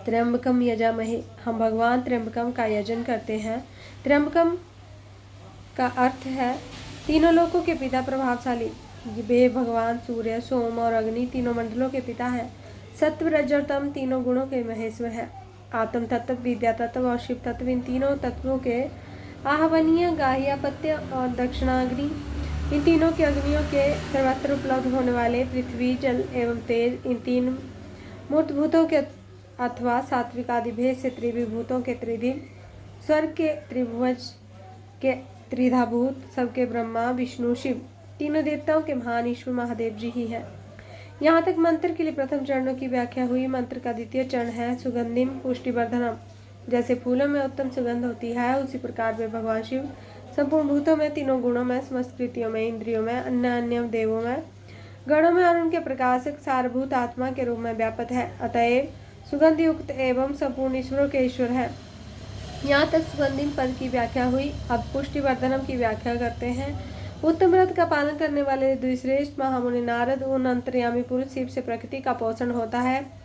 त्र्यंबकम यजामहे, हम भगवान त्र्यंबकम का यजन करते हैं। त्र्यंबकम का अर्थ है तीनों लोकों के पिता, प्रभावशाली। वे भगवान सूर्य, सोम और अग्नि तीनों मंडलों के पिता हैं। सत्व, रज और तम तीनों गुणों के महेश्वर हैं। आत्म तत्व, विद्या तत्व और शिव तत्व इन तीनों तत्वों के आहवनीय, गाह्यापत्य और दक्षिणाग्नि इन तीनों की अग्नियों के सर्वत्र उपलब्ध होने वाले पृथ्वी, जल एवं तेज इन तीन मूर्त भूतों के अथवा सात्विक आदि भेद से त्रिविभूतों के त्रिदिव, स्वर्ग के त्रिभुज के त्रिधाभूत, सबके ब्रह्मा विष्णु शिव तीनों देवताओं के महान ईश्वर महादेव जी ही हैं। यहाँ तक मंत्र के लिए प्रथम चरणों की व्याख्या हुई। मंत्र का द्वितीय चरण है सुगंधिम पुष्टिवर्धनम। जैसे फूलों में उत्तम सुगंध होती है, उसी प्रकार वे भगवान शिव संपूर्ण भूतों में, तीनों गुणों में, समस्त कृतियों में, इंद्रियों में, अन्य अन्य देवों में, गणों में और उनके प्रकाशक सारभूत आत्मा के रूप में व्यापक है। अतएव सुगंध युक्त एवं संपूर्ण ईश्वरों के ईश्वर है। यहाँ तक सुगंधिम पद की व्याख्या हुई। अब पुष्टिवर्धनम की व्याख्या करते हैं। उत्तम व्रत का पालन करने वाले द्विश्रेष्ठ महामुनि नारद उन अंतर्यामी पुरुष शिव से प्रकृति का पोषण होता है।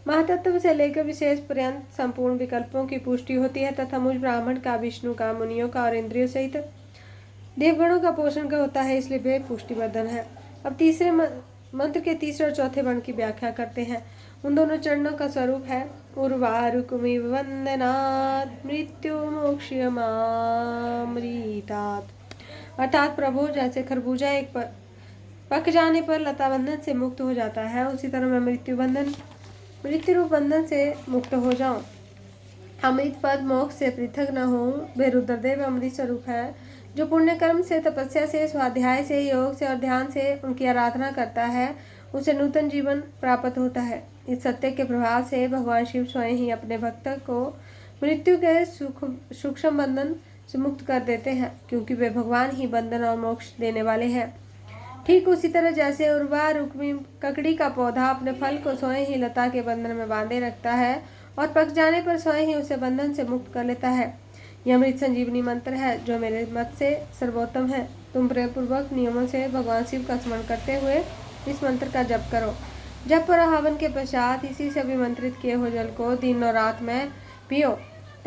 महातत्व से लेकर विशेष पर्यंत संपूर्ण विकल्पों की पुष्टि होती है तथा मुझ ब्राह्मण का, विष्णु का, मुनियों का और इंद्रियों सहित देवगणों का पोषण का होता है, इसलिए वे पुष्टिवर्धन है। अब तीसरे मंत्र के तीसरे और चौथे वर्ण की व्याख्या करते हैं। उन दोनों चरणों का स्वरूप है उर्वारुकमिव वंदनात् मृत्यु मोक्षयमामृतात्। अर्थात प्रभु, जैसे खरबूजा एक पक जाने पर लता बंधन से मुक्त हो जाता है, उसी तरह मैं मृत्यु रूप बंधन से मुक्त हो जाऊं। अमृत पद मोक्ष से पृथक न हो। वे रुद्रदेव अमृत स्वरूप है, जो पुण्य कर्म से, तपस्या से, स्वाध्याय से, योग से और ध्यान से उनकी आराधना करता है, उसे नूतन जीवन प्राप्त होता है। इस सत्य के प्रभाव से भगवान शिव स्वयं ही अपने भक्त को मृत्यु के सूक्ष्म बंधन से मुक्त कर देते हैं, क्योंकि वे भगवान ही बंधन और मोक्ष देने वाले हैं। ठीक उसी तरह जैसे उर्वा रुक्मी ककड़ी का पौधा अपने फल को स्वयं ही लता के बंधन में बांधे रखता है और पक जाने पर स्वयं ही उसे बंधन से मुक्त कर लेता है। यह अमृत संजीवनी मंत्र है, जो मेरे मत से सर्वोत्तम है। तुम प्रेम पूर्वक नियमों से भगवान शिव का स्मरण करते हुए इस मंत्र का जप करो। जप और हवन के पश्चात इसी से अभिमंत्रित किए हुए जल को दिन और रात में पियो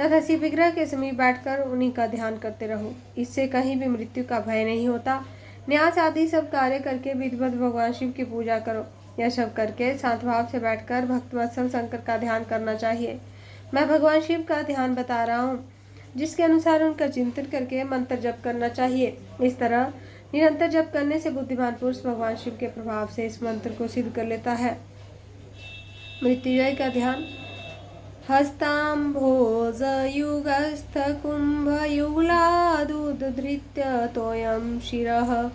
तथा शिव विग्रह के समीप बैठकर उन्हीं का ध्यान करते रहो। इससे कहीं भी मृत्यु का भय नहीं होता। न्यास आदि सब कार्य करके विधिवत भगवान शिव की पूजा करो। यह सब करके शांत भाव से बैठकर भक्तवत्सल शंकर का ध्यान करना चाहिए। मैं भगवान शिव का ध्यान बता रहा हूँ, जिसके अनुसार उनका चिंतन करके मंत्र जप करना चाहिए। इस तरह निरंतर जप करने से बुद्धिमान पुरुष भगवान शिव के प्रभाव से इस मंत्र को सिद्ध कर लेता है। मृत्युंजय का ध्यान। हस्ताम्भोजयुगस्थकुम्भयुगलादुद्धृत्य तोयं शिरः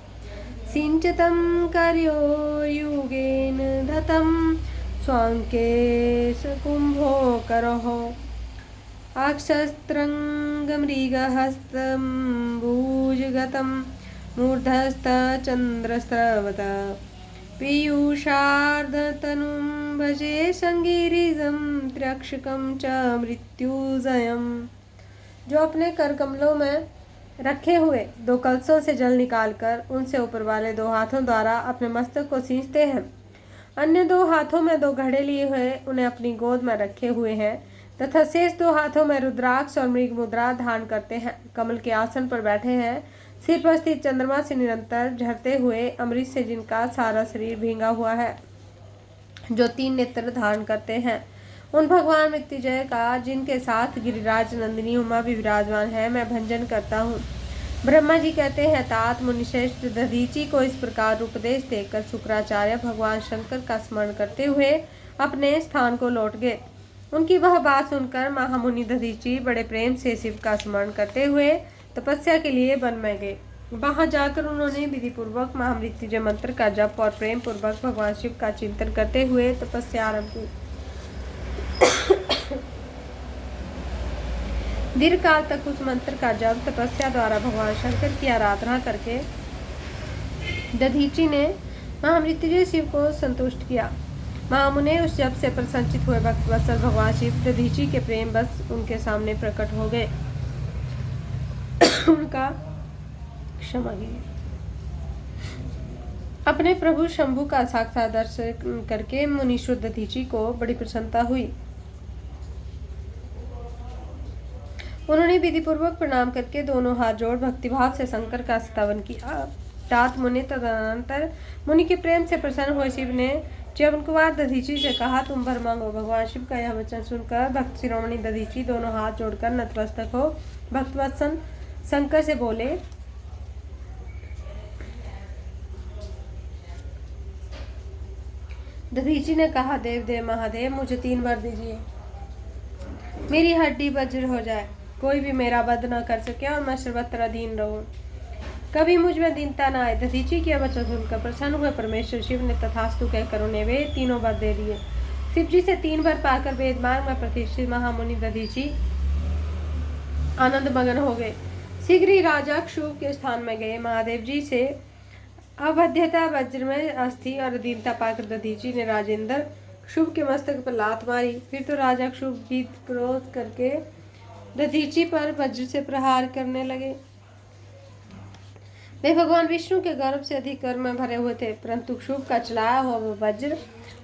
सिञ्चतं कर्यो युगेन धतं स्वाङ्केशकुम्भोकरः अक्षस्त्रङ्गमृगहस्तम्बुजगतं मूर्धस्थचन्द्रस्रवत पीयूषार्धतनुं भजे संगिरिजं त्र्यक्षकं च मृत्युजयम्। जो अपने कर कमलों में रखे हुए 2 कलशों से जल निकालकर उनसे ऊपर वाले 2 हाथों द्वारा अपने मस्तक को सींचते हैं, अन्य 2 हाथों में 2 घड़े लिए हुए उन्हें अपनी गोद में रखे हुए हैं तथा शेष 2 हाथों में रुद्राक्ष और मृग मुद्रा धारण करते हैं, कमल के आसन पर बैठे हैं, सिर पर स्थित चंद्रमा से निरंतर झरते हुए अमृत से जिनका सारा शरीर भींगा हुआ है, जो 3 नेत्र धारण करते हैं, उन भगवान मृत्युंजय का, जिनके साथ गिरिराज नंदिनी उमा भी विराजमान है, मैं भंजन करता हूँ। ब्रह्मा जी कहते हैं, तात मुनिश्रेष्ठ दधीचि को इस प्रकार उपदेश देकर शुक्राचार्य भगवान शंकर का स्मरण करते हुए अपने स्थान को लौट गए। उनकी वह बात सुनकर महामुनि दधीचि बड़े प्रेम से शिव का स्मरण करते हुए तपस्या के लिए वन में गए। वहां जाकर उन्होंने विधि पूर्वक महामृत्युंजय मंत्र का जप और प्रेम पूर्वक भगवान शिव का चिंतन करते हुए तपस्या आरंभ की। दीर्घ काल तक उस मंत्र का जप तपस्या द्वारा भगवान शंकर की आराधना करके दधीचि ने महामृत्युंजय शिव को संतुष्ट किया। महामुने उस जप से प्रसन्नचित हुए भक्तवत्सल भगवान शिव दधीचि के प्रेम बस उनके सामने प्रकट हो गए। उनका क्षमा कीजिए। अपने प्रभु शंभु का साक्षात दर्शन करके मुनीश्वर दधीचि को बड़ी प्रसन्नता हुई। उन्होंने विधिपूर्वक प्रणाम करके दोनों हाथ जोड़ भक्तिभाव से शंकर का स्तवन किया। तात मुनि तदनंतर मुनि के प्रेम से प्रसन्न हुए शिव ने च्यवन कुमार दधीची से कहा, तुम वर मांगो। भगवान शिव का यह वचन सुनकर भक्त शिरोमणि दधीची दोनों हाथ जोड़कर नतमस्तक हो भक्तवत्सल शंकर से बोले, दधीची ने कहा, देव देव महादेव, मुझे 3 वर दीजिए। मेरी हड्डी वज्र हो जाए, कोई भी मेरा वध न कर सके और मैं सर्वत्र अधीन रहूं, कभी मुझ में दीनता न आए। दधीची की वचन सुनकर प्रसन्न हुए परमेश्वर शिव ने तथास्तु कहकर उन्हें वे 3 वर दे दिए। शिव जी से 3 वर पाकर वेद मार्ग में प्रतिष्ठित महामुनि दधीची आनंद मगन हो गए। शीघ्र ही राजा क्षुभ के स्थान में गए। महादेव जी से अवध्यता वज्र में अस्थि और दीनता पाकर दधीची ने राजेंद्र क्षुभ के मस्तक पर लात मारी। फिर तो राजा क्षुभ भीत क्रोध करके दधीची पर वज्र से प्रहार करने लगे। वे भगवान विष्णु के गर्भ से अधिक गर्व में भरे हुए थे, परंतु क्षुभ का चलाया हुआ वज्र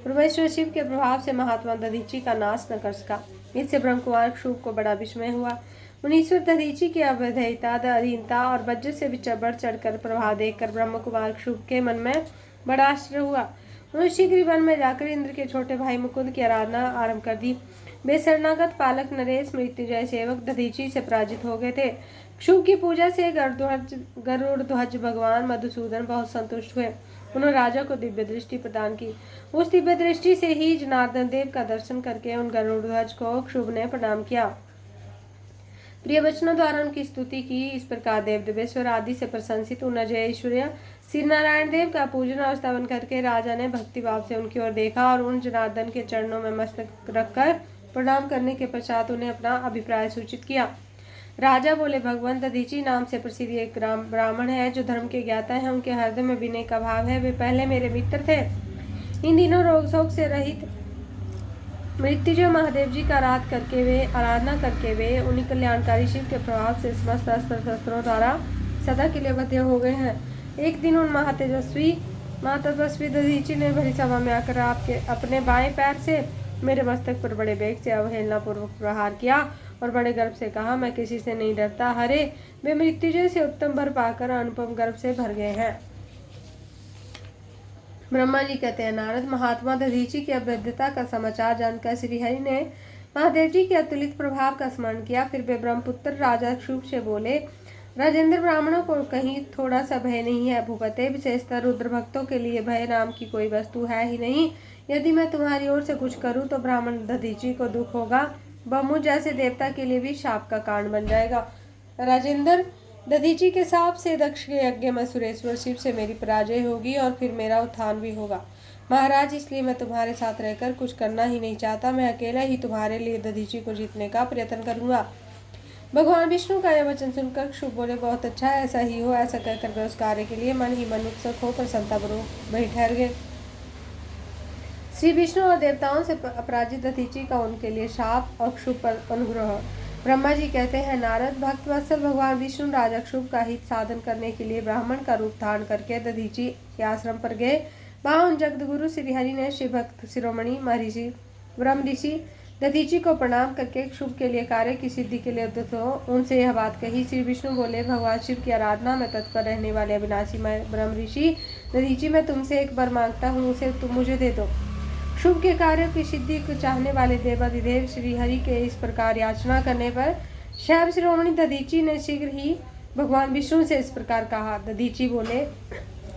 परमेश्वर शिव के प्रभाव से महात्मा दधीची का नाश न कर सका। इससे ब्रह्म कुमार क्षुभ को बड़ा विस्मय हुआ। मुनीश्वर दधीची की अवधेयता, अधीनता और वज्र से बढ़ चढ़कर प्रभाव देखकर ब्रह्म कुमार क्षुभ के मन में बड़ा आश्चर्य हुआ। उन्होंने शीघ्र वन में जाकर इंद्र के छोटे भाई मुकुंद की आराधना आरंभ कर दी। वे शरणागत पालक नरेश मृत्युंजय सेवक दधीची से पराजित हो गए थे। क्षुभ की पूजा से गरुड़ ध्वज भगवान मधुसूदन बहुत संतुष्ट हुए। उन्होंने राजा को दिव्य दृष्टि प्रदान की। उस दिव्य दृष्टि से ही जनार्दन देव का दर्शन करके उन गरुड़ ध्वज को क्षुभ ने प्रणाम किया। प्रिय वचनों द्वारा उनकी स्तुति की। इस प्रकार देव देवेश्वर आदि से प्रशंसित उन अजय ऐश्वर्य श्री नारायण देव का पूजन और स्तवन करके राजा ने भक्तिभाव से उनकी ओर देखा और उन जनार्दन के चरणों में मस्तक रखकर प्रणाम करने के पश्चात उन्हें अपना अभिप्राय सूचित किया। राजा बोले, भगवान दधीची नाम से प्रसिद्ध एक ब्राह्मण है जो धर्म के ज्ञाता है। उनके हृदय में विनय का भाव है। वे पहले मेरे मित्र थे। इन दिनों रोग शोक से रहित मृत्युंजय महादेव जी का आराधना करके वे उन्हीं कल्याणकारी शिव के प्रभाव से समस्त अस्त्र शस्त्रों द्वारा सदा के लिए बंधे हो गए हैं। एक दिन उन महातपस्वी दधीची ने भरी सभा में आकर अपने बाएं पैर से मेरे मस्तक पर बड़े वेग से अवहेलना पूर्वक प्रहार किया और बड़े गर्व से कहा, मैं किसी से नहीं डरता। हरे, वे मृत्युंजय से उत्तम वर पाकर अनुपम गर्व से भर गए हैं। ब्रह्मा जी कहते हैं, नारद, महात्मा दधीची की अभेद्यता का समाचार जानकर श्रीहरि ने महादेव जी के अतुलित प्रभाव का स्मरण किया। फिर वे ब्रह्मपुत्र राजा क्षुभ से बोले, राजेंद्र, ब्राह्मणों को कहीं थोड़ा सा भय नहीं है। भूपते, विशेषतः रुद्र भक्तों के लिए भय नाम की कोई वस्तु है ही नहीं। यदि मैं तुम्हारी ओर से कुछ करूं तो ब्राह्मण दधीची को दुख होगा। वह मुझ जैसे देवता के लिए भी शाप का कारण बन जाएगा। राजेंद्र, दधीची के साप से दक्ष के यज्ञ में सुरेश्वर शिव से मेरी पराजय होगी और फिर मेरा उत्थान भी होगा। महाराज, इसलिए मैं तुम्हारे साथ रहकर कुछ करना ही नहीं चाहता। मैं अकेला ही तुम्हारे लिए दधीची को जीतने का प्रयत्न करूंगा। भगवान विष्णु का यह वचन सुनकर क्षुभ बोले, बहुत अच्छा है, ऐसा ही हो। ऐसा कहकर वे उस कार्य के लिए मन ही मन उत्सुक हो प्रसन्नतापूर्वक वहीं ठहर गए। श्री विष्णु और देवताओं से अपराजित दधीची का उनके लिए शाप और क्षुभ पर अनुग्रह। ब्रह्मा जी कहते हैं, नारद, भक्त वत्सल भगवान विष्णु राजा क्षुभ का हित साधन करने के लिए ब्राह्मण का रूप धारण करके दधीची के आश्रम पर गए। वहां उन जगदगुरु श्रीहरि ने शिव भक्त शिरोमणि महर्षि ब्रह्म ऋषि दधीची को प्रणाम करके क्षुभ के लिए कार्य की सिद्धि के लिए उद्यत हो उनसे यह बात कही। श्री विष्णु बोले, भगवान शिव की आराधना में तत्पर रहने वाले अविनाशी ब्रह्म ऋषि दधीची, मैं तुमसे एक वर मांगता हूँ, उसे तुम मुझे दे दो। शुभ के कार्यों की सिद्धि को चाहने वाले देवाधिदेव श्रीहरि के इस प्रकार याचना करने पर शैव शिरोमणि दधीची ने शीघ्र ही भगवान विष्णु से इस प्रकार कहा। दधीची बोले,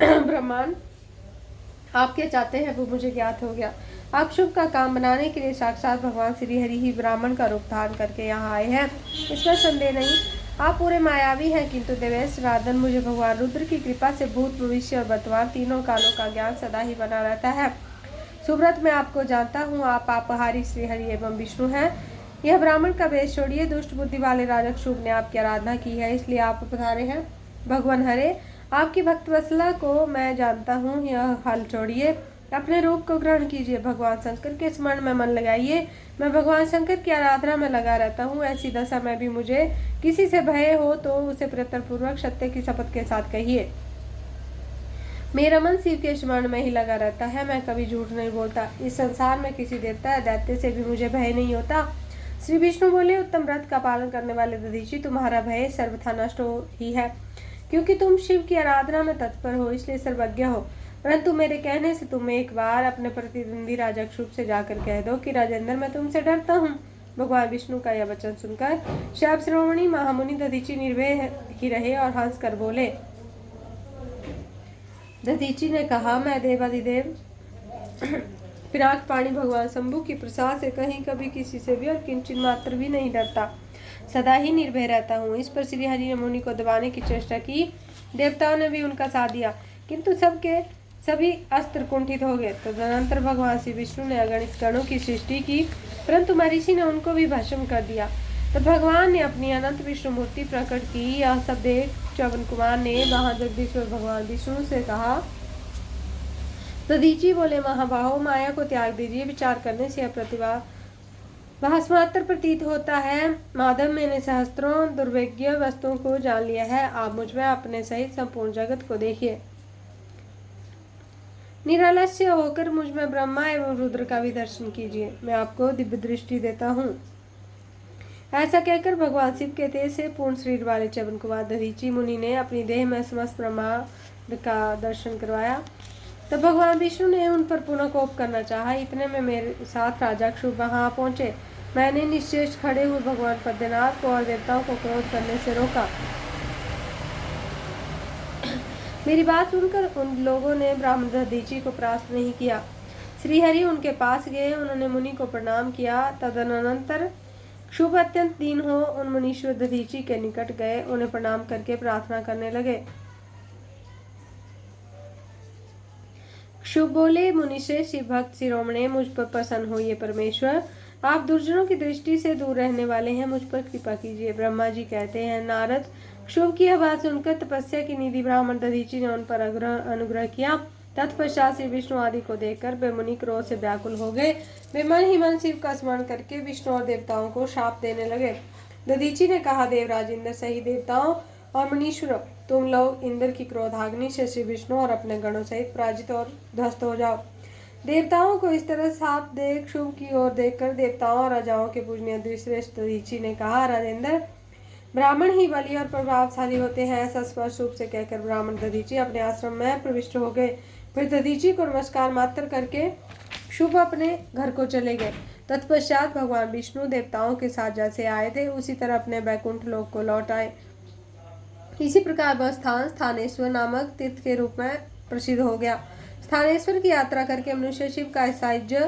ब्रह्मांड, आप क्या चाहते हैं वो मुझे ज्ञात हो गया। आप शुभ का काम बनाने के लिए साक्षात भगवान श्रीहरि ही ब्राह्मण का रूप धारण करके यहाँ आए हैं, इसमें संदेह नहीं। आप पूरे मायावी हैं, किंतु देवेश राधन, मुझे भगवान रुद्र की कृपा से भूत, भविष्य और वर्तमान तीनों कालों का ज्ञान सदा ही बना रहता है। सुब्रत, मैं आपको जानता हूँ, आप पापहारी श्रीहरि एवं विष्णु हैं। यह ब्राह्मण का वेश छोड़िए। दुष्ट बुद्धि वाले राजा शुभ ने आपकी आराधना की है, इसलिए आप पधारे हैं। भगवान हरे, आपकी भक्त वत्सला को मैं जानता हूँ। यह हल छोड़िए, अपने रूप को ग्रहण कीजिए। भगवान शंकर के स्मरण में मन लगाइए। मैं भगवान शंकर की आराधना में लगा रहता हूँ। ऐसी दशा में भी मुझे किसी से भय हो तो उसे प्रयत्नपूर्वक सत्य की शपथ के साथ कहिए। मेरा मन शिव के स्मरण में ही लगा रहता है, मैं कभी झूठ नहीं बोलता। इस संसार में किसी देवता या दैत्य से भी मुझे भय नहीं होता। श्री विष्णु बोले, उत्तम व्रत का पालन करने वाले दधीचि, तुम्हारा भय सर्वथा नष्ट हो ही है, क्योंकि तुम शिव की आराधना में तत्पर हो, इसलिए सर्वज्ञ हो। परंतु मेरे कहने से तुम एक बार अपने प्रतिद्वंदी राजा क्षुभ से जाकर कह दो कि राजेंद्र, मैं तुमसे डरता हूँ। भगवान विष्णु का यह वचन सुनकर शाप श्रोमणी महामुनि दधीचि निर्भय ही रहे और हंस कर बोले। दधीचि ने कहा, मैं देवाधिदेव पिनाक पाणी भगवान शंभु की प्रसाद से कहीं कभी किसी से भी और किंचित मात्र भी नहीं डरता, सदा ही निर्भय रहता हूँ। इस पर श्री हरि ने मुनि को दबाने की चेष्टा की। देवताओं ने भी उनका साथ दिया, किंतु सभी अस्त्र कुंठित हो गए। तो तदनंतर भगवान श्री विष्णु ने अगणित गणों की सृष्टि की, परंतु महर्षि ने उनको भी भस्म कर दिया। तो भगवान ने अपनी अनंत विष्णु मूर्ति प्रकट की। यह सब देख च्यवन कुमार ने वहां जगदीश्वर भगवान विष्णु से कहा। दधीचि बोले, महाबाहो, माया को त्याग दीजिए, विचार करने से यह प्रतिभा भास्मात्र प्रतीत होता है। माधव, मैंने सहस्त्रों दुर्विज्ञ वस्तुओं को जान लिया है, आप मुझ में अपने सहित संपूर्ण जगत को देखिए। निरालस्य होकर मुझ में ब्रह्मा एवं रुद्र का भी दर्शन कीजिए, मैं आपको दिव्य दृष्टि देता हूँ। ऐसा कहकर भगवान शिव के तेज से पूर्ण शरीर वाले च्यवन कुमार दधीचि मुनि ने अपनी देह में समस्त ब्रह्मांड का दर्शन करवाया। तब भगवान विष्णु ने उन पर पुनः कोप करना चाहा। इतने में मेरे साथ राजा क्षुभ वहां पहुंचे। मैंने निश्चेष खड़े हुए भगवान पद्मनाभ को और देवताओं को क्रोध करने से रोका। मेरी बात सुनकर उन लोगों ने ब्राह्मण दधीचि को परास्त नहीं किया। श्रीहरि उनके पास गए, उन्होंने मुनि को प्रणाम किया। तदनंतर क्षुभ अत्यंत दीन हो उन मुनीश्वर दधीचि के निकट गए, उन्हें प्रणाम करके प्रार्थना करने लगे। क्षुभ बोले, मुनिश्रेष्ठ शिव भक्त शिरोमणे, मुझ पर प्रसन्न होइए परमेश्वर, आप दुर्जनों की दृष्टि से दूर रहने वाले हैं, मुझ पर कृपा कीजिए। ब्रह्मा जी कहते हैं, नारद, क्षुभ की यह बात सुनकर तपस्या की निधि ब्राह्मण दधीचि ने उन पर अनुग्रह किया। तत्पश्चात श्री विष्णु आदि को देखकर वे मुनि क्रोध से व्याकुल हो गए। वे मन ही मन शिव का स्मरण करके विष्णु और देवताओं को शाप देने लगे। दधीचि ने कहा, देवराज इंद्र सही देवताओं और मुनीश्वरों, तुम लोग इंद्र की क्रोधाग्नि से श्री विष्णु और अपने गणों सहित पराजित और ध्वस्त हो जाओ। देवताओं को इस तरह साप देख शुभ की ओर देखकर देवताओं और राजाओं के पूजनीय द्विश्रेष्ठ दधीचि ने कहा, राजेंद्र, ब्राह्मण ही बली और प्रभावशाली होते हैं। ऐसा स्पष्ट रूप से कहकर ब्राह्मण दधीचि अपने आश्रम में प्रविष्ट हो गए। फिर दधीचि को नमस्कार मात्र करके शुभ अपने घर को चले गए। तत्पश्चात भगवान विष्णु देवताओं के साथ जैसे आए थे उसी तरह अपने बैकुंठ लोक को लौट आए। इसी प्रकार वह स्थान स्थानेश्वर नामक तीर्थ के रूप में प्रसिद्ध हो गया। स्थानेश्वर की यात्रा करके मनुष्य शिव का साहित्य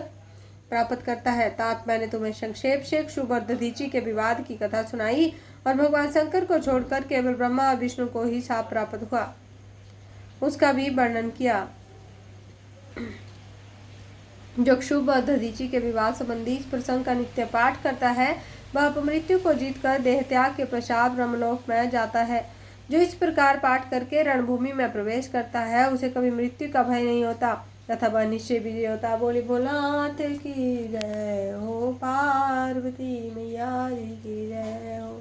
प्राप्त करता है। तात मैंने तुम्हें संक्षेप से शुभ और दधीचि के विवाद की कथा सुनाई और भगवान शंकर को छोड़कर केवल ब्रह्मा और विष्णु को ही शाप प्राप्त हुआ, उसका भी वर्णन किया। जो शुभ और दधीचि के विवाद संबंधी इस प्रसंग का नित्य पाठ करता है, वह अपमृत्यु को जीतकर देह त्याग के पश्चात ब्रह्मलोक में जाता है। जो इस प्रकार पाठ करके रणभूमि में प्रवेश करता है, उसे कभी मृत्यु का भय नहीं होता तथा वह निश्चय विजय होता। बोली भोलानाथ की जय हो, पार्वती मैया की जय हो।